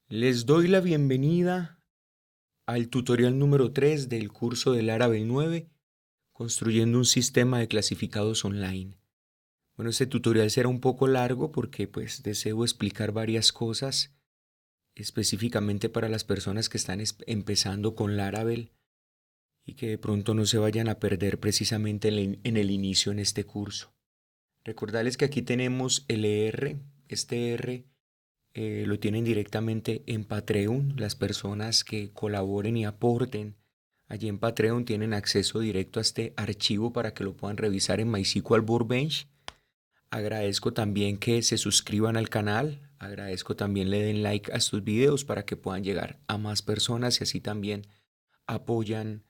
Les doy la bienvenida al tutorial número 3 del curso del Laravel 9, construyendo un sistema de clasificados online. Bueno, este tutorial será un poco largo porque pues deseo explicar varias cosas específicamente para las personas que están empezando con Laravel y que de pronto no se vayan a perder precisamente en el inicio en este curso. Recordarles que aquí tenemos el ER, este R lo tienen directamente en Patreon. Las personas que colaboren y aporten allí en Patreon tienen acceso directo a este archivo para que lo puedan revisar en MySQL Workbench. Agradezco también que se suscriban al canal. Agradezco también le den like a estos videos para que puedan llegar a más personas y así también apoyan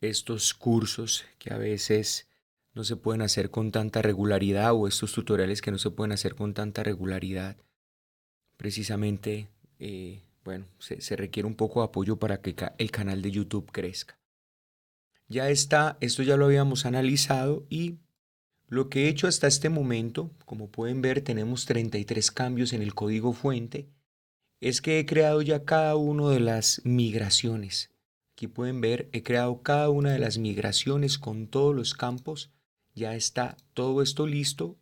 estos cursos que a veces no se pueden hacer con tanta regularidad o estos tutoriales que no se pueden hacer con tanta regularidad. Precisamente, bueno, se requiere un poco de apoyo para que el canal de YouTube crezca. Ya está, esto ya lo habíamos analizado y lo que he hecho hasta este momento, como pueden ver, tenemos 33 cambios en el código fuente, es que he creado ya cada una de las migraciones. Aquí pueden ver, he creado cada una de las migraciones con todos los campos. Ya está todo esto listo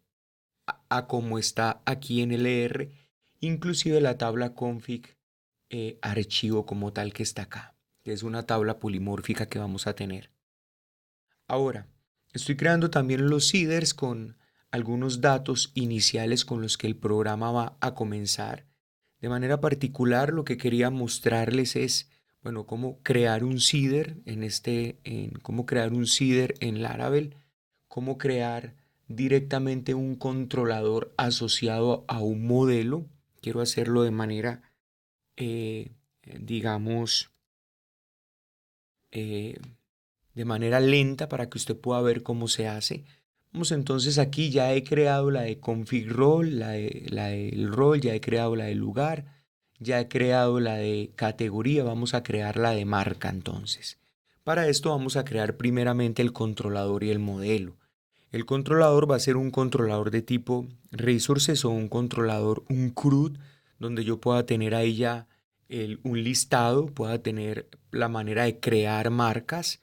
a como está aquí en el ER, inclusive la tabla config archivo como tal que está acá, que es una tabla polimórfica que vamos a tener. Ahora, estoy creando también los seeders con algunos datos iniciales con los que el programa va a comenzar. De manera particular, lo que quería mostrarles es, bueno, cómo crear un seeder cómo crear un seeder en Laravel, cómo crear directamente un controlador asociado a un modelo. Quiero hacerlo de manera, digamos, eh, de manera lenta para que usted pueda ver cómo se hace. Vamos entonces aquí, ya he creado la de config role, la del rol, ya he creado la del lugar, ya he creado la de categoría, vamos a crear la de marca entonces. Para esto vamos a crear primeramente el controlador y el modelo. El controlador va a ser un controlador de tipo resources o un controlador, un CRUD, donde yo pueda tener ahí ya un listado, pueda tener la manera de crear marcas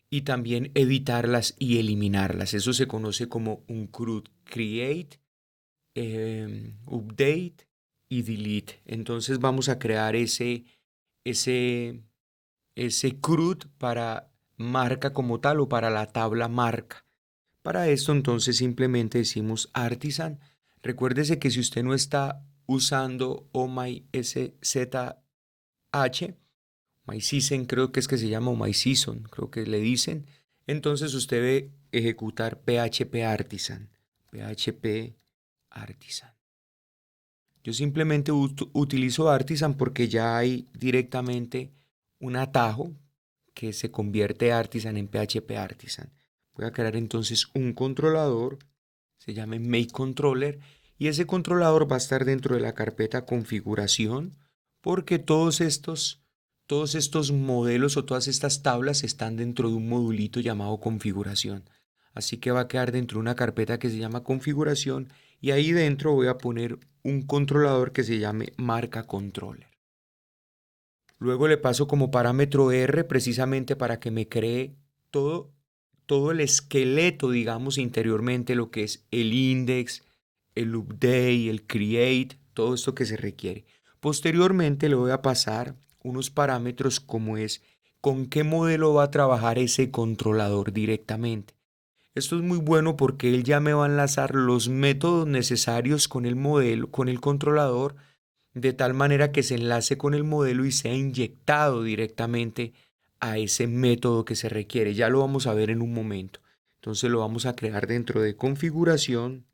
y también editarlas y eliminarlas. Eso se conoce como un CRUD, Create, Update y Delete. Entonces vamos a crear ese, ese CRUD para marca como tal o para la tabla marca. Para esto entonces simplemente decimos artisan. Recuérdese que si usted no está usando OMySZH, MySeason creo que es que se llama, o MySeason, creo que le dicen, entonces usted debe ejecutar PHP Artisan. PHP Artisan. Yo simplemente utilizo Artisan porque ya hay directamente un atajo que se convierte Artisan en PHP Artisan. Voy a crear entonces un controlador, se llama MakeController, y ese controlador va a estar dentro de la carpeta configuración porque todos estos modelos o todas estas tablas están dentro de un modulito llamado configuración. Así que va a quedar dentro de una carpeta que se llama configuración y ahí dentro voy a poner un controlador que se llame marca controller. Luego le paso como parámetro R precisamente para que me cree todo, todo el esqueleto, digamos, interiormente, lo que es el index, el update, el create, todo esto que se requiere. Posteriormente le voy a pasar unos parámetros como es con qué modelo va a trabajar ese controlador directamente. Esto es muy bueno porque él ya me va a enlazar los métodos necesarios con el modelo, con el controlador, de tal manera que se enlace con el modelo y sea inyectado directamente a ese método que se requiere. Ya lo vamos a ver en un momento. Entonces lo vamos a crear dentro de configuración,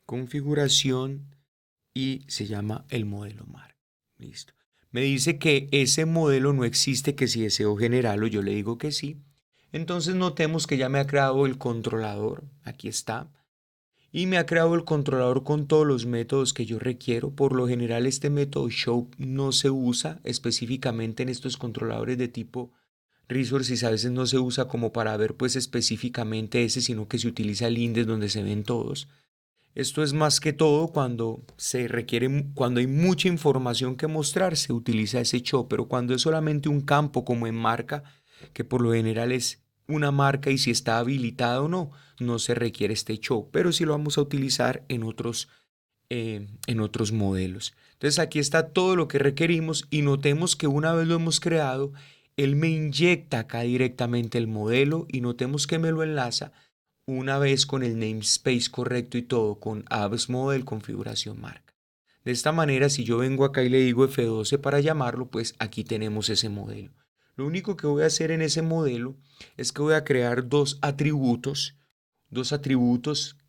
configuración y se llama el modelo MAR. Listo. Me dice que ese modelo no existe, que si deseo generarlo, yo le digo que sí. Entonces notemos que ya me ha creado el controlador. Aquí está. Y me ha creado el controlador con todos los métodos que yo requiero. Por lo general este método show no se usa específicamente en estos controladores de tipo resources, a veces no se usa como para ver pues específicamente ese, sino que se utiliza el index donde se ven todos. Esto es más que todo cuando cuando hay mucha información que mostrar, se utiliza ese show, pero cuando es solamente un campo como en marca, que por lo general es una marca y si está habilitada o no, no se requiere este show, pero sí lo vamos a utilizar en otros modelos. Entonces aquí está todo lo que requerimos y notemos que una vez lo hemos creado, él me inyecta acá directamente el modelo y notemos que me lo enlaza una vez con el namespace correcto y todo, con apps model configuración marca. De esta manera, si yo vengo acá y le digo F12 para llamarlo, pues aquí tenemos ese modelo. Lo único que voy a hacer en ese modelo es que voy a crear dos atributos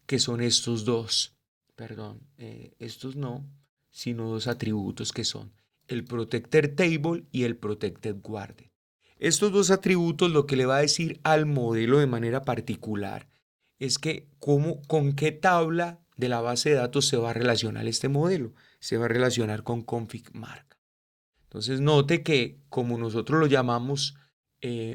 que son estos dos. Perdón, estos no, sino dos atributos que son el protector table y el protected guarded. Estos dos atributos lo que le va a decir al modelo de manera particular es que con qué tabla de la base de datos se va a relacionar este modelo. Se va a relacionar con config marca. Entonces note que como nosotros lo llamamos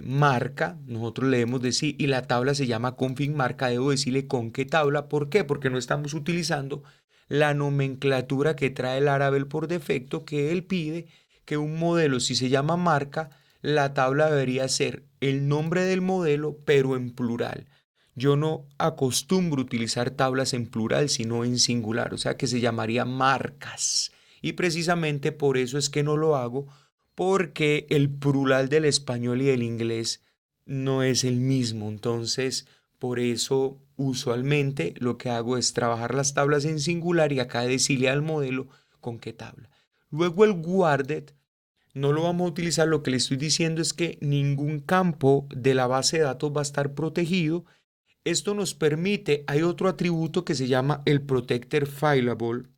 marca, nosotros le debemos decir, y la tabla se llama config marca, debo decirle con qué tabla. ¿Por qué? Porque no estamos utilizando la nomenclatura que trae el Laravel por defecto, que él pide que un modelo, si se llama marca, la tabla debería ser el nombre del modelo, pero en plural. Yo no acostumbro utilizar tablas en plural, sino en singular, o sea que se llamaría marcas. Y precisamente por eso es que no lo hago, porque el plural del español y del inglés no es el mismo. Entonces, por eso usualmente lo que hago es trabajar las tablas en singular y acá decirle al modelo con qué tabla. Luego el guarded no lo vamos a utilizar. Lo que le estoy diciendo es que ningún campo de la base de datos va a estar protegido. Esto nos permite, hay otro atributo que se llama el protector fileable,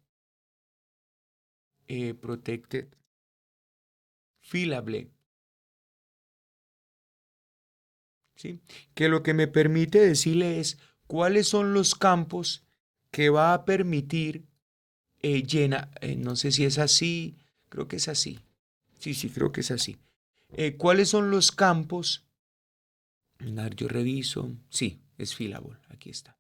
protected filable, ¿sí? Que lo que me permite decirle es cuáles son los campos que va a permitir llenar, no sé si es así, creo que es así, sí, creo que es así. ¿Cuáles son los campos? Yo reviso, sí, es filable, aquí está.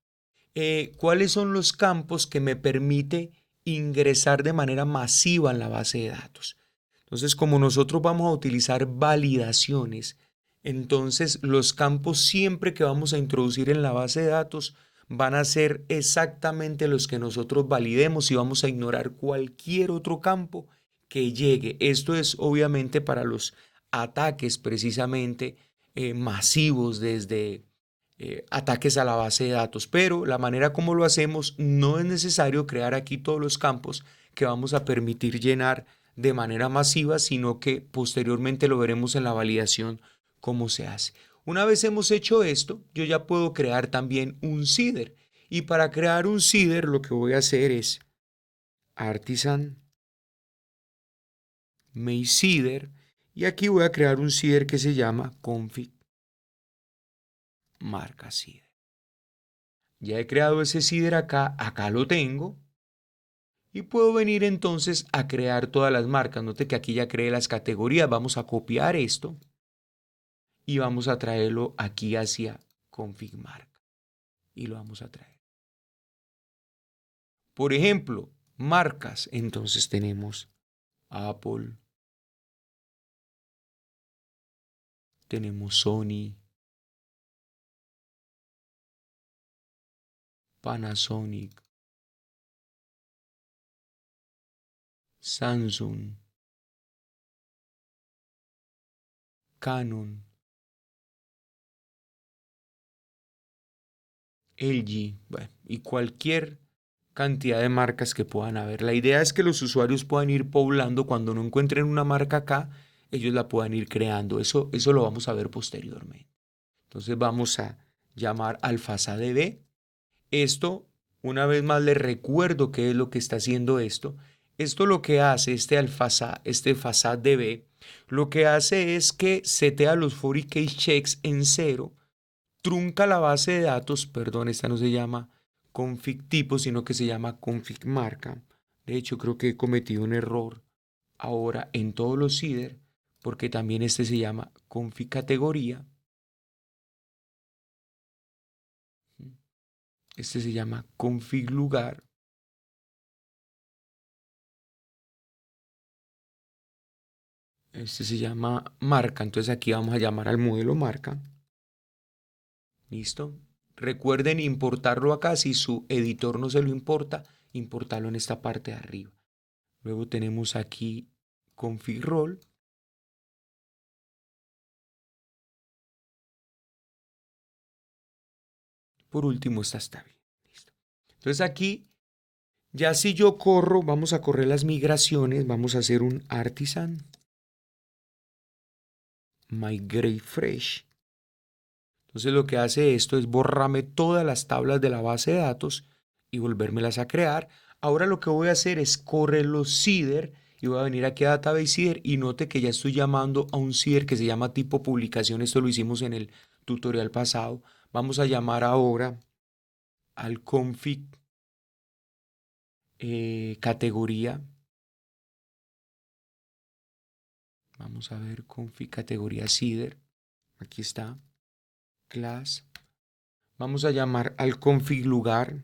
¿Cuáles son los campos que me permite ingresar de manera masiva en la base de datos? Entonces, como nosotros vamos a utilizar validaciones, entonces los campos siempre que vamos a introducir en la base de datos van a ser exactamente los que nosotros validemos y vamos a ignorar cualquier otro campo que llegue. Esto es obviamente para los ataques precisamente masivos desde ataques a la base de datos, pero la manera como lo hacemos no es necesario crear aquí todos los campos que vamos a permitir llenar de manera masiva, sino que posteriormente lo veremos en la validación cómo se hace. Una vez hemos hecho esto, yo ya puedo crear también un seeder. Y para crear un seeder lo que voy a hacer es artisan make seeder y aquí voy a crear un seeder que se llama config marca seeder. Ya he creado ese seeder acá lo tengo. Y puedo venir entonces a crear todas las marcas. Note que aquí ya creé las categorías. Vamos a copiar esto y vamos a traerlo aquí hacia config marca. Y lo vamos a traer. Por ejemplo, marcas. Entonces tenemos Apple, tenemos Sony, Panasonic, Samsung, Canon, LG, bueno, y cualquier cantidad de marcas que puedan haber. La idea es que los usuarios puedan ir poblando cuando no encuentren una marca acá, ellos la puedan ir creando. Eso lo vamos a ver posteriormente. Entonces vamos a llamar al FasaDB. Esto, una vez más les recuerdo qué es lo que está haciendo esto. Esto lo que hace este FasaDB, lo que hace es que setea los 40 case checks en cero, trunca la base de datos, perdón, esta no se llama config tipo, sino que se llama config marca. De hecho, creo que he cometido un error ahora en todos los seeder, porque también este se llama config categoría. Este se llama config lugar. Este se llama marca. Entonces aquí vamos a llamar al modelo marca. ¿Listo? Recuerden importarlo acá. Si su editor no se lo importa, importarlo en esta parte de arriba. Luego tenemos aquí config role. Por último, esta está bien. ¿Listo? Entonces aquí, ya si yo corro, vamos a correr las migraciones. Vamos a hacer un artisan migrate fresh. Entonces lo que hace esto es borrarme todas las tablas de la base de datos y volvérmelas a crear. Ahora lo que voy a hacer es correr los CIDR y voy a venir aquí a Database CIDR y note que ya estoy llamando a un CIDR que se llama tipo publicación. Esto lo hicimos en el tutorial pasado. Vamos a llamar ahora al config categoría. Vamos a ver config categoría CIDR. Aquí está. Class. Vamos a llamar al config lugar.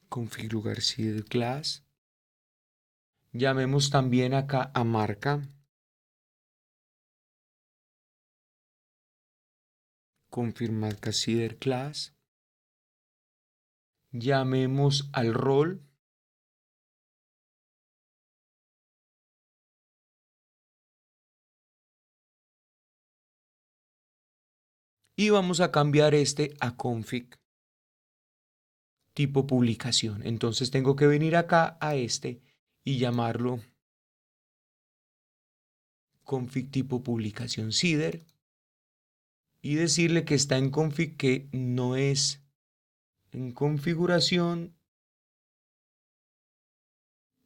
Config lugar CIDR class. Llamemos también acá a marca. Config marca CIDR class. Llamemos al rol. Y vamos a cambiar este a config tipo publicación. Entonces tengo que venir acá a este y llamarlo config tipo publicación CIDR y decirle que está en config, que no es en configuración.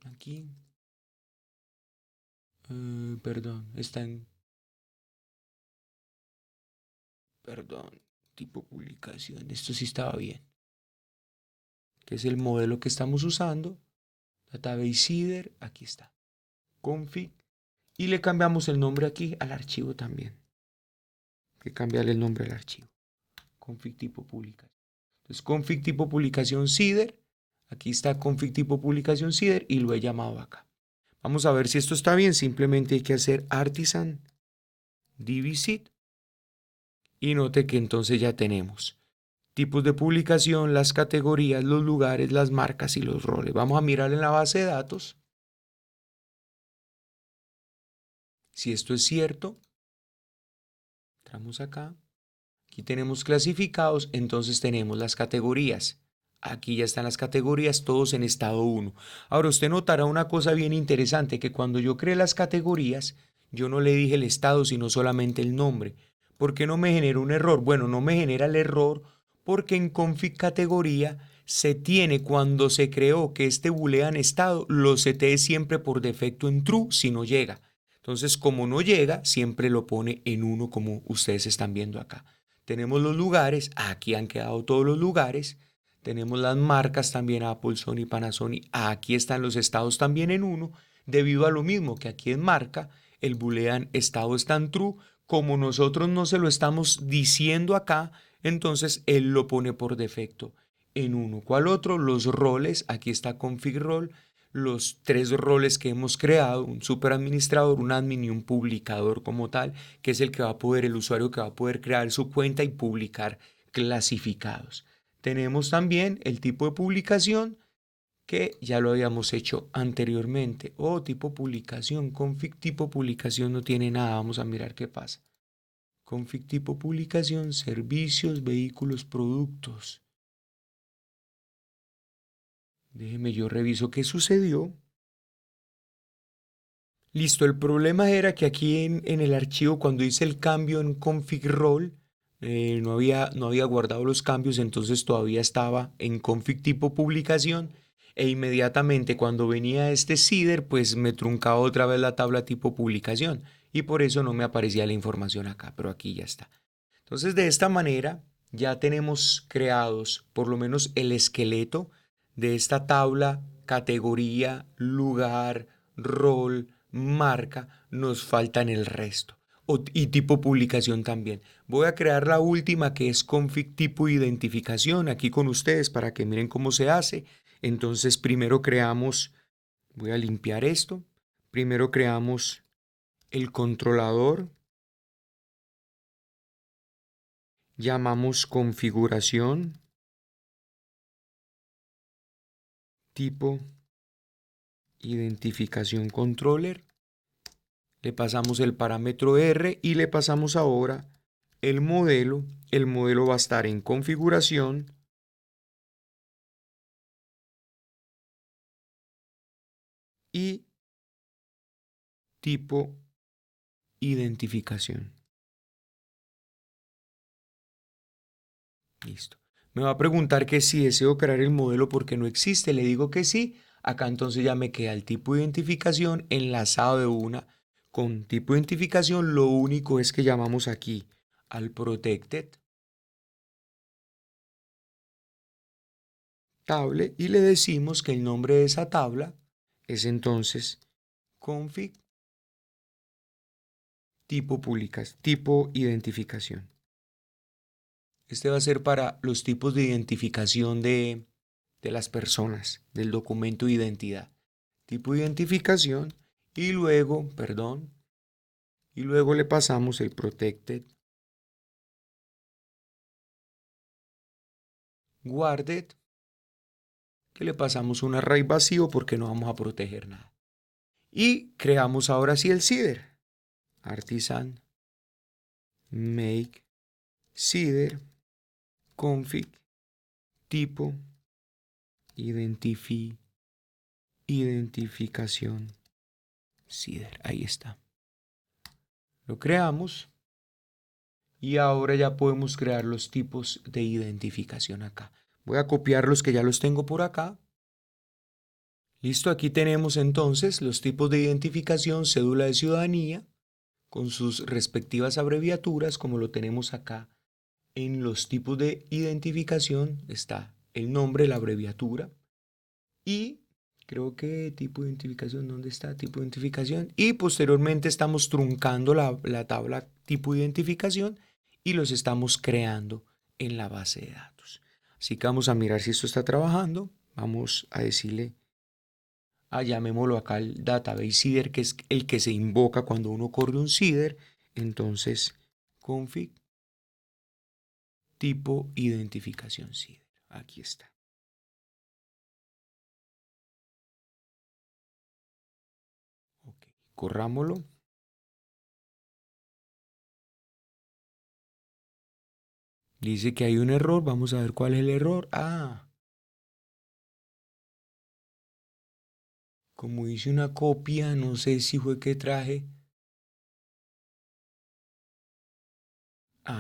Aquí, perdón, está en, perdón, tipo publicación. Esto sí estaba bien, que es el modelo que estamos usando. Database CIDR, aquí está. Config. Y le cambiamos el nombre aquí al archivo también. Hay que cambiarle el nombre al archivo. Config tipo publicación. Entonces, config tipo publicación CIDR. Aquí está config tipo publicación CIDR y lo he llamado acá. Vamos a ver si esto está bien. Simplemente hay que hacer artisan dbsid. Y note que entonces ya tenemos tipos de publicación, las categorías, los lugares, las marcas y los roles. Vamos a mirar en la base de datos si esto es cierto. Entramos acá. Aquí tenemos clasificados, entonces tenemos las categorías. Aquí ya están las categorías, todos en estado 1. Ahora usted notará una cosa bien interesante, que cuando yo creé las categorías, yo no le dije el estado, sino solamente el nombre. ¿Por qué no me genera un error? Bueno, no me genera el error porque en config categoría se tiene, cuando se creó que este boolean estado, lo setee siempre por defecto en true si no llega. Entonces, como no llega, siempre lo pone en 1 como ustedes están viendo acá. Tenemos los lugares, aquí han quedado todos los lugares. Tenemos las marcas también, Apple, Sony, Panasonic. Aquí están los estados también en 1, debido a lo mismo que aquí en marca, el boolean estado está en true. Como nosotros no se lo estamos diciendo acá, entonces él lo pone por defecto en 1. ¿Cuál otro? Los roles, aquí está config role, los 3 roles que hemos creado, un superadministrador, un admin y un publicador como tal, que es el que va a poder, el usuario que va a poder crear su cuenta y publicar clasificados. Tenemos también el tipo de publicación, que ya lo habíamos hecho anteriormente. Tipo publicación, config tipo publicación no tiene nada. Vamos a mirar qué pasa. Config tipo publicación, servicios, vehículos, productos. Déjeme, yo reviso qué sucedió. Listo, el problema era que aquí en el archivo, cuando hice el cambio en config role, no había guardado los cambios, entonces todavía estaba en config tipo publicación, e inmediatamente cuando venía este CIDR, pues me truncaba otra vez la tabla tipo publicación y por eso no me aparecía la información acá, pero aquí ya está. Entonces, de esta manera ya tenemos creados por lo menos el esqueleto de esta tabla: categoría, lugar, rol, marca. Nos faltan el resto. y tipo publicación también. Voy a crear la última que es config tipo identificación aquí con ustedes para que miren cómo se hace. Entonces primero creamos, voy a limpiar esto, primero creamos el controlador, llamamos configuración, tipo identificación controller, le pasamos el parámetro R y le pasamos ahora el modelo va a estar en configuración y tipo identificación. Listo. Me va a preguntar que si deseo crear el modelo porque no existe. Le digo que sí. Acá entonces ya me queda el tipo de identificación enlazado de una con tipo de identificación. Lo único es que llamamos aquí al protected table y le decimos que el nombre de esa tabla es entonces config tipo públicas, tipo identificación. Este va a ser para los tipos de identificación de las personas, del documento de identidad. Tipo de identificación y luego, y luego le pasamos el protected guarded, que le pasamos un array vacío porque no vamos a proteger nada. Y creamos ahora sí el CIDR. Artisan make CIDR config tipo identificación CIDR. Ahí está. Lo creamos y ahora ya podemos crear los tipos de identificación acá. Voy a copiar los que ya los tengo por acá. Listo, aquí tenemos entonces los tipos de identificación, cédula de ciudadanía, con sus respectivas abreviaturas, como lo tenemos acá. En los tipos de identificación está el nombre, la abreviatura, y creo que tipo de identificación, ¿dónde está? Tipo de identificación. Y posteriormente estamos truncando la tabla tipo de identificación y los estamos creando en la base de datos. Así que vamos a mirar si esto está trabajando. Vamos a decirle, llamémoslo acá el database CIDR, que es el que se invoca cuando uno corre un CIDR. Entonces, config tipo identificación CIDR. Aquí está. Ok, corrámoslo. Dice que hay un error. Vamos a ver cuál es el error. Como hice una copia, no sé si fue que traje.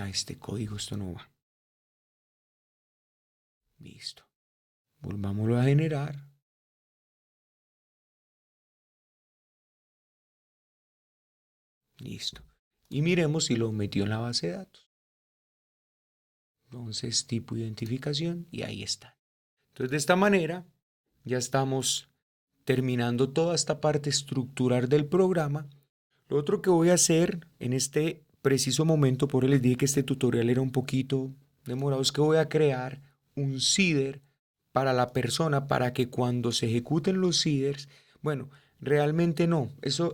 Este código, esto no va. Listo. Volvámoslo a generar. Listo. Y miremos si lo metió en la base de datos. Entonces, tipo identificación y ahí está. Entonces, de esta manera, ya estamos terminando toda esta parte estructural del programa. Lo otro que voy a hacer en este preciso momento, por eso les dije que este tutorial era un poquito demorado, es que voy a crear un CIDR para la persona para que cuando se ejecuten los CIDRs, bueno, realmente no, eso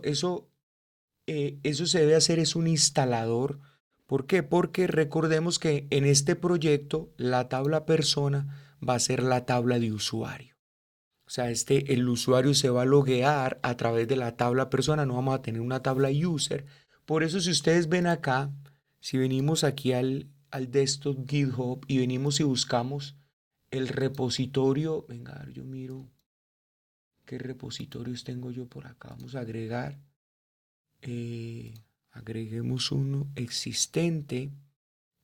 se debe hacer es un instalador. ¿Por qué? Porque recordemos que en este proyecto la tabla persona va a ser la tabla de usuario. O sea, el usuario se va a loguear a través de la tabla persona, no vamos a tener una tabla user. Por eso si ustedes ven acá, si venimos aquí al desktop GitHub y venimos y buscamos el repositorio, venga, a ver, yo miro qué repositorios tengo yo por acá. Vamos a agregar, agreguemos uno existente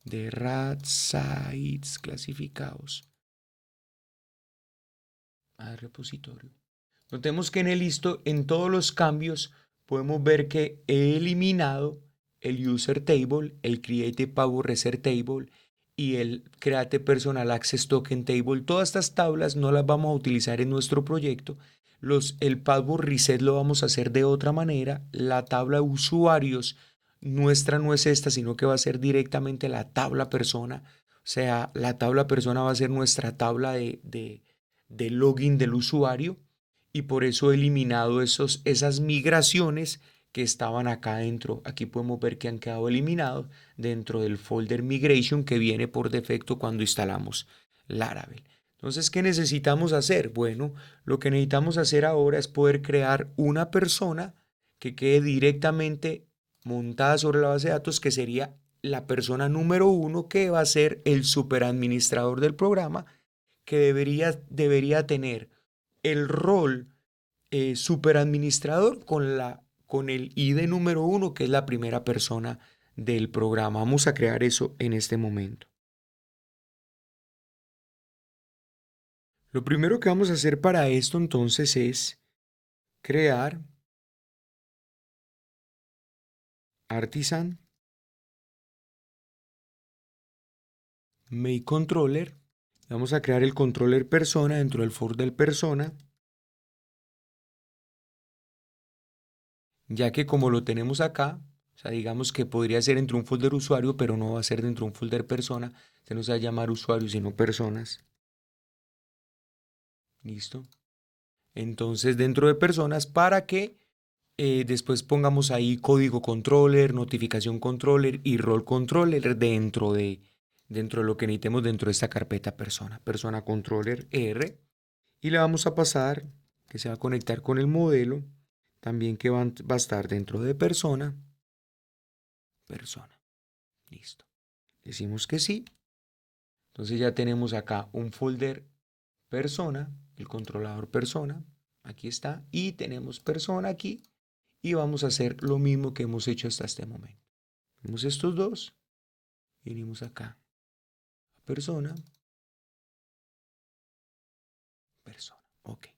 de RAD sites clasificados al repositorio. Notemos que en el listo, en todos los cambios, podemos ver que he eliminado el user table, el create power reserve table y el create personal access token table. Todas estas tablas no las vamos a utilizar en nuestro proyecto. El password reset lo vamos a hacer de otra manera. La tabla de usuarios nuestra no es esta, sino que va a ser directamente la tabla persona. O sea, la tabla persona va a ser nuestra tabla de login del usuario y por eso he eliminado esas migraciones que estaban acá adentro. Aquí podemos ver que han quedado eliminados dentro del folder migration que viene por defecto cuando instalamos Laravel. Entonces, ¿qué necesitamos hacer? Bueno, lo que necesitamos hacer ahora es poder crear una persona que quede directamente montada sobre la base de datos, que sería la persona número uno, que va a ser el superadministrador del programa, que debería tener el rol superadministrador con el ID número uno, que es la primera persona del programa. Vamos a crear eso en este momento. Lo primero que vamos a hacer para esto entonces es crear artisan make controller. Vamos a crear el controller persona dentro del for del persona, ya que como lo tenemos acá, o sea, digamos que podría ser dentro de un folder usuario, pero no va a ser dentro de un folder persona. Se nos va a llamar usuarios y no personas. Listo. Entonces, dentro de personas, para que después pongamos ahí código controller, notificación controller y role controller dentro de lo que necesitemos dentro de esta carpeta persona. Persona controller R. Y le vamos a pasar que se va a conectar con el modelo. También que va a estar dentro de persona. Persona. Listo. Decimos que sí. Entonces ya tenemos acá un folder persona, el controlador persona. Aquí está. Y tenemos persona aquí. Y vamos a hacer lo mismo que hemos hecho hasta este momento. Tenemos estos dos. Venimos acá. Persona. Persona. Ok.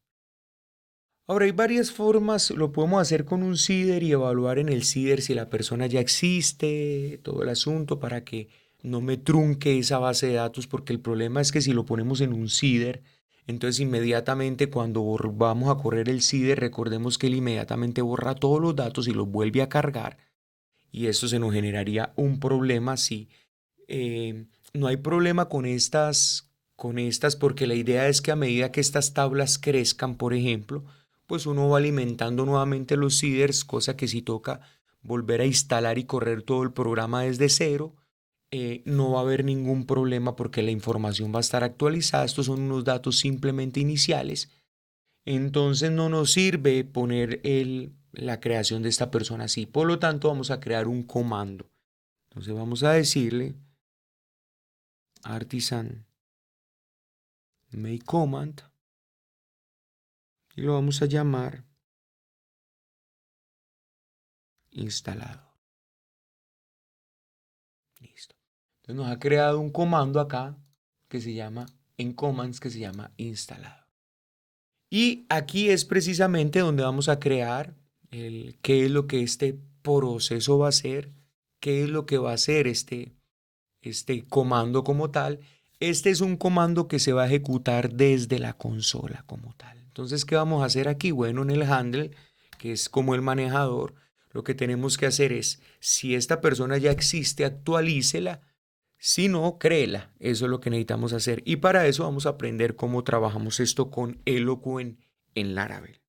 Ahora hay varias formas, lo podemos hacer con un CIDR y evaluar en el CIDR si la persona ya existe, todo el asunto para que no me trunque esa base de datos, porque el problema es que si lo ponemos en un CIDR, entonces inmediatamente cuando vamos a correr el CIDR, recordemos que él inmediatamente borra todos los datos y los vuelve a cargar y eso se nos generaría un problema si no hay problema con estas porque la idea es que a medida que estas tablas crezcan, por ejemplo, pues uno va alimentando nuevamente los seeders, cosa que si toca volver a instalar y correr todo el programa desde cero, no va a haber ningún problema porque la información va a estar actualizada. Estos son unos datos simplemente iniciales. Entonces no nos sirve poner la creación de esta persona así. Por lo tanto, vamos a crear un comando. Entonces vamos a decirle artisan make command y lo vamos a llamar instalado. Listo. Entonces nos ha creado un comando acá que se llama en commands que se llama instalado. Y aquí es precisamente donde vamos a crear qué es lo que este proceso va a hacer, qué es lo que va a hacer este comando como tal. Este es un comando que se va a ejecutar desde la consola como tal. Entonces, ¿qué vamos a hacer aquí? Bueno, en el handle, que es como el manejador, lo que tenemos que hacer es, si esta persona ya existe, actualícela. Si no, créela. Eso es lo que necesitamos hacer. Y para eso vamos a aprender cómo trabajamos esto con Eloquent en Laravel.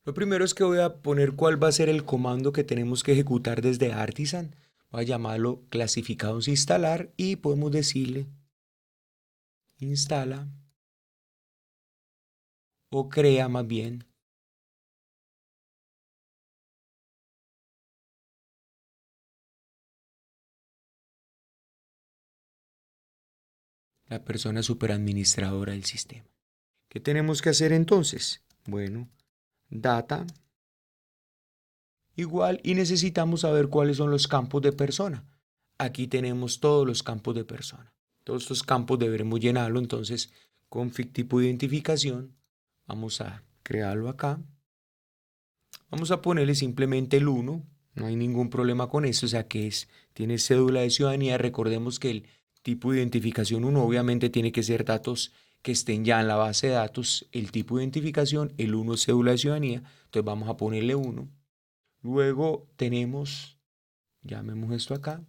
Lo primero es que voy a poner cuál va a ser el comando que tenemos que ejecutar desde Artisan. Voy a llamarlo clasificados instalar y podemos decirle instala o crea más bien la persona superadministradora del sistema. ¿Qué tenemos que hacer entonces? Bueno, data igual y necesitamos saber cuáles son los campos de persona. Aquí tenemos todos los campos de persona. Todos estos campos deberemos llenarlo, entonces config tipo de identificación, vamos a crearlo acá. Vamos a ponerle simplemente el 1, no hay ningún problema con eso, o sea que tiene cédula de ciudadanía. Recordemos que el tipo de identificación 1 obviamente tiene que ser datos que estén ya en la base de datos, el tipo de identificación, el 1 es cédula de ciudadanía, entonces vamos a ponerle 1. Luego tenemos Llamemos esto acá,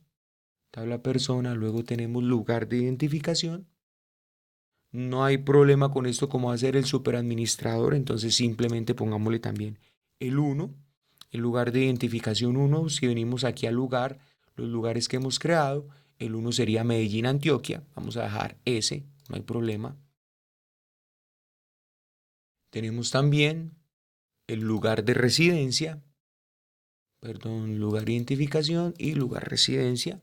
tabla persona, luego tenemos lugar de identificación. No hay problema con esto como va a ser el superadministrador, entonces simplemente pongámosle también el 1, el lugar de identificación 1. Si venimos aquí al lugar, los lugares que hemos creado, el 1 sería Medellín, Antioquia. Vamos a dejar ese, no hay problema. Tenemos también el lugar de residencia, perdón, lugar de identificación y lugar residencia.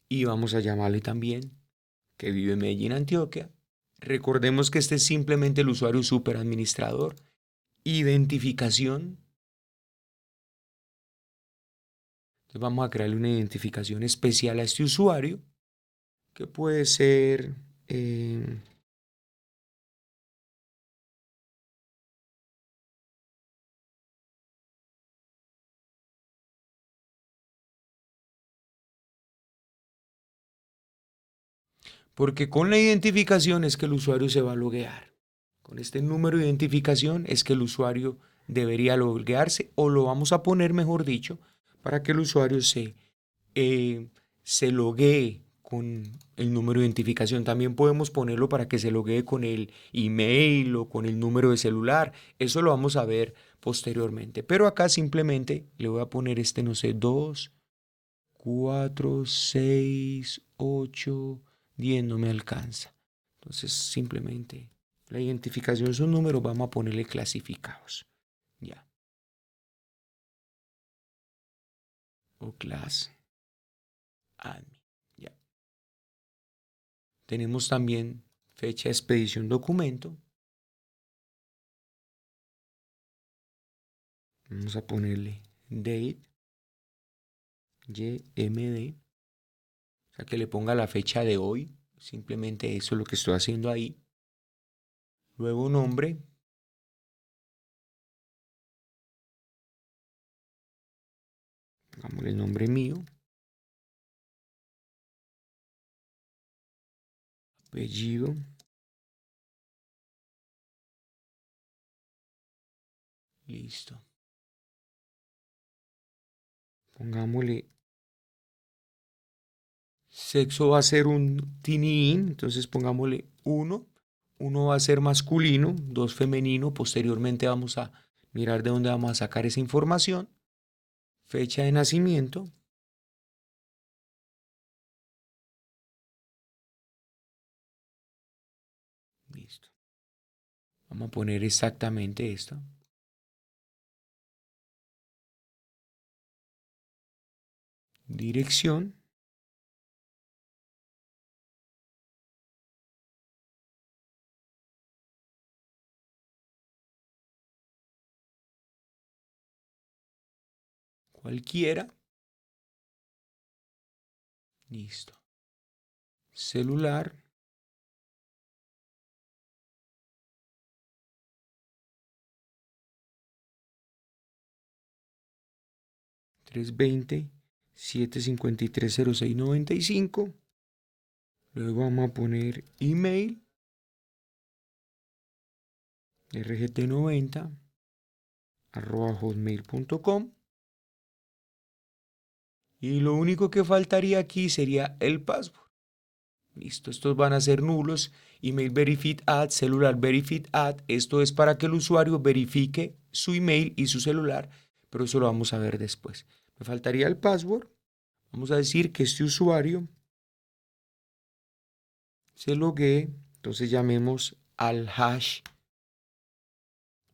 Y vamos a llamarle también que vive en Medellín, Antioquia. Recordemos que este es simplemente el usuario superadministrador. Identificación. Entonces vamos a crearle una identificación especial a este usuario, que puede ser porque con la identificación es que el usuario se va a loguear. Con este número de identificación es que el usuario debería loguearse, o lo vamos a poner, mejor dicho, para que el usuario se loguee con el número de identificación. También podemos ponerlo para que se loguee con el email o con el número de celular. Eso lo vamos a ver posteriormente. Pero acá simplemente le voy a poner no sé, 2, 4, 6, 8, 10, no me alcanza. Entonces simplemente la identificación son números, vamos a ponerle clasificados. Ya. O class admin. Ya. Tenemos también fecha de expedición documento. Vamos a ponerle date, YMD, o sea que le ponga la fecha de hoy. Simplemente eso es lo que estoy haciendo ahí. Luego nombre. Pongámosle el nombre mío. Apellido. Listo. Pongámosle sexo, va a ser un tini in, entonces pongámosle 1. 1 va a ser masculino, 2 femenino. Posteriormente vamos a mirar de dónde vamos a sacar esa información. Fecha de nacimiento. Listo. Vamos a poner exactamente esto. Dirección. Cualquiera. Listo. Celular. Tres 753 0695. Luego vamos a poner email. rgt90@hotmail.com. Y lo único que faltaría aquí sería el password. Listo, estos van a ser nulos. Email verified add, celular verified add. Esto es para que el usuario verifique su email y su celular, pero eso lo vamos a ver después. Me faltaría el password. Vamos a decir que este usuario se loguee. Entonces llamemos al hash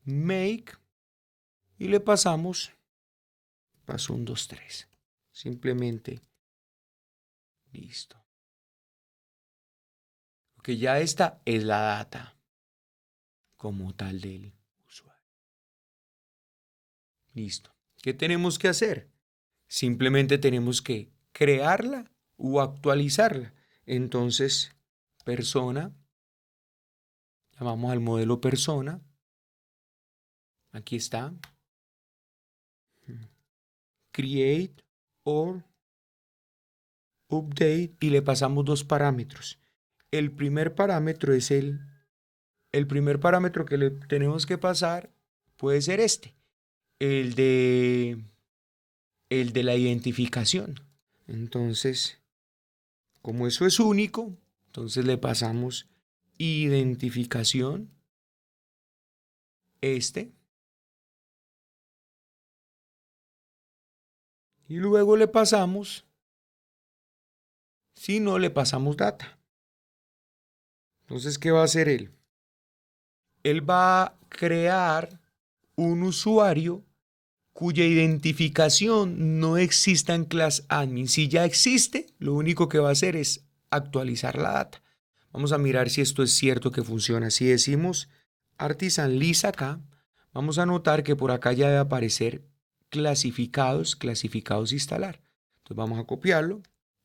make y le pasamos paso 1, 2, 3. Simplemente listo. Que ya esta es la data como tal del usuario. Listo. ¿Qué tenemos que hacer? Simplemente tenemos que crearla o actualizarla. Entonces, persona, llamamos al modelo persona. Aquí está. Create or update y le pasamos dos parámetros. El primer parámetro es el primer parámetro que le tenemos que pasar puede ser este. el de, el de la identificación. Entonces, como eso es único, entonces le pasamos identificación, y luego le pasamos, si no, le pasamos data. Entonces, ¿qué va a hacer él? Él va a crear un usuario cuya identificación no exista en class admin. Si ya existe, lo único que va a hacer es actualizar la data. Vamos a mirar si esto es cierto que funciona. Si decimos artisan list acá, vamos a notar que por acá ya debe aparecer clasificados instalar. Entonces vamos a copiarlo,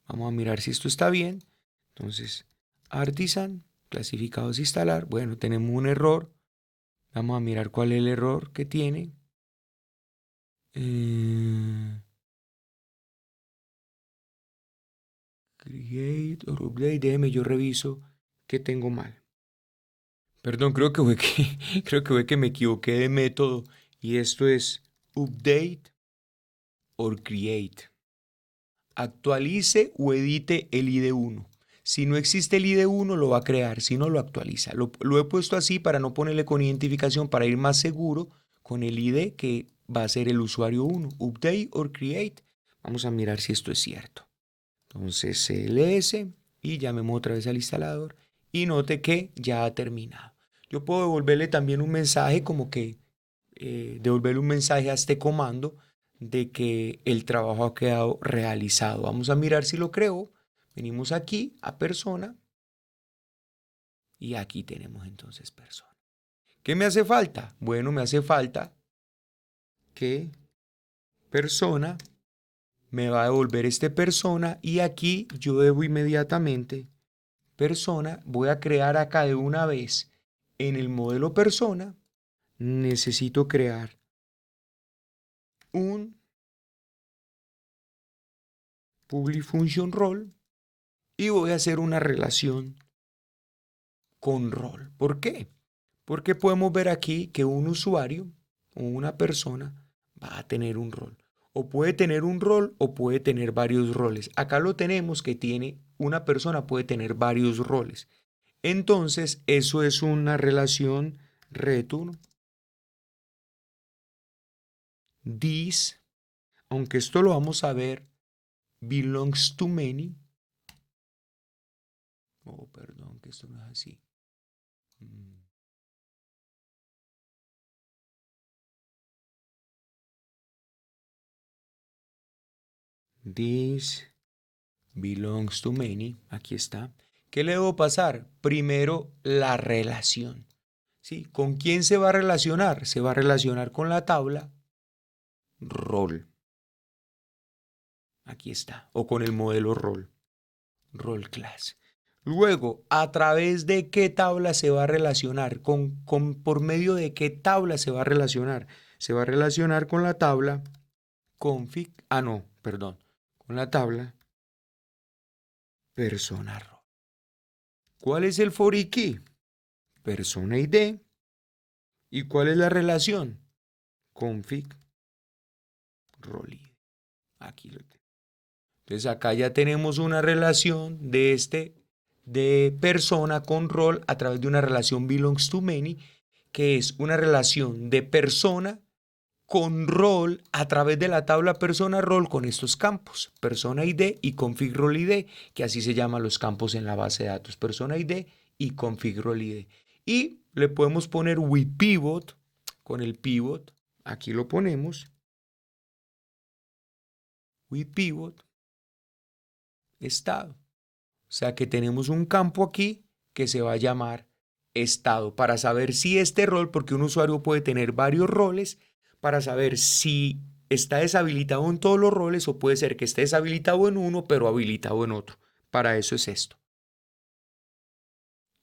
vamos a mirar si esto está bien. Entonces, artisan clasificados instalar. Bueno, tenemos un error. Vamos a mirar cuál es el error que tiene. Create or update. Déjeme, yo reviso qué tengo mal. Perdón, creo que fue que me equivoqué de método. Y esto es update or create. Actualice o edite el ID1. Si no existe el ID1, lo va a crear. Si no, lo actualiza. Lo he puesto así para no ponerle con identificación, para ir más seguro con el ID que va a ser el usuario 1. Update or create. Vamos a mirar si esto es cierto. Entonces CLS y llamemos otra vez al instalador y note que ya ha terminado. Yo puedo devolverle también un mensaje como que devolverle un mensaje a este comando de que el trabajo ha quedado realizado. Vamos a mirar si lo creo. Venimos aquí a persona y aquí tenemos entonces persona. ¿Qué me hace falta? Bueno, me hace falta que persona me va a devolver este persona y aquí yo debo inmediatamente persona, voy a crear acá de una vez en el modelo persona, necesito crear un public function role y voy a hacer una relación con role. ¿Por qué? Porque podemos ver aquí que un usuario o una persona va a tener un rol. O puede tener un rol o puede tener varios roles. Acá lo tenemos que tiene una persona puede tener varios roles. Entonces, eso es una relación return this, aunque esto lo vamos a ver, belongs to many. Oh, perdón, que esto no es así. This belongs to many. Aquí está. ¿Qué le debo pasar? Primero, la relación. ¿Sí? ¿Con quién se va a relacionar? Se va a relacionar con la tabla rol. Aquí está. O con el modelo rol. Role class. Luego, ¿a través de qué tabla se va a relacionar? ¿Por medio de qué tabla se va a relacionar? Se va a relacionar con la tabla config. Ah, no, perdón. Con la tabla persona role. ¿Cuál es el for y key? Persona ID. ¿Y cuál es la relación? Config role ID. Aquí lo tengo. Entonces acá ya tenemos una relación de persona con rol a través de una relación belongs to many, que es una relación de persona con rol a través de la tabla persona rol con estos campos, persona ID y config role ID, que así se llaman los campos en la base de datos, persona ID y config role ID. Y le podemos poner with pivot, con el pivot, aquí lo ponemos, with pivot, estado. O sea que tenemos un campo aquí que se va a llamar estado para saber si este rol, porque un usuario puede tener varios roles, para saber si está deshabilitado en todos los roles o puede ser que esté deshabilitado en uno pero habilitado en otro. Para eso es esto.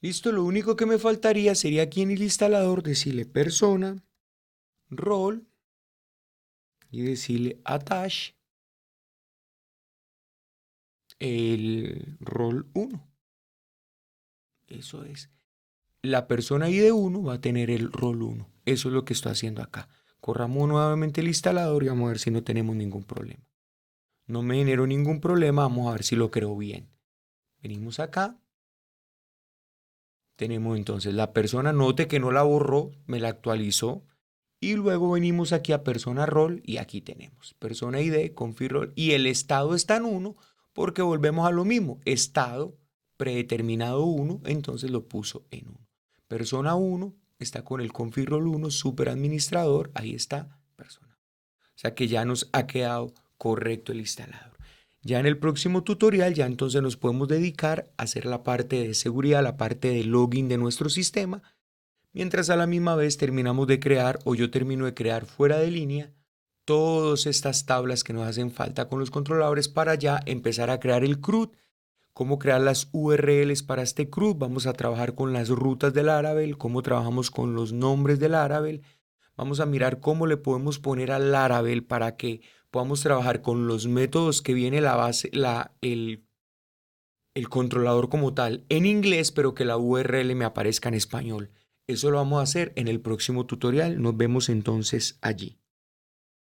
Listo, lo único que me faltaría sería aquí en el instalador decirle persona, rol y decirle attach el rol 1. Eso es. La persona ID 1 va a tener el rol 1. Eso es lo que estoy haciendo acá. Corramos nuevamente el instalador y vamos a ver si no tenemos ningún problema. No me generó ningún problema, vamos a ver si lo creo bien. Venimos acá. Tenemos entonces la persona, note que no la borró, me la actualizó. Y luego venimos aquí a persona rol y aquí tenemos persona ID, config rol y el estado está en 1 porque volvemos a lo mismo. Estado predeterminado 1, entonces lo puso en 1. Persona 1 está con el config rol 1, superadministrador, ahí está persona. O sea que ya nos ha quedado correcto el instalador. Ya en el próximo tutorial ya entonces nos podemos dedicar a hacer la parte de seguridad, la parte de login de nuestro sistema, mientras a la misma vez terminamos de crear o yo termino de crear fuera de línea todas estas tablas que nos hacen falta con los controladores para ya empezar a crear el CRUD. Cómo crear las URLs para este CRUD. Vamos a trabajar con las rutas del Laravel, cómo trabajamos con los nombres del Laravel. Vamos a mirar cómo le podemos poner al Laravel para que podamos trabajar con los métodos que viene la base, el controlador como tal en inglés, pero que la URL me aparezca en español. Eso lo vamos a hacer en el próximo tutorial. Nos vemos entonces allí.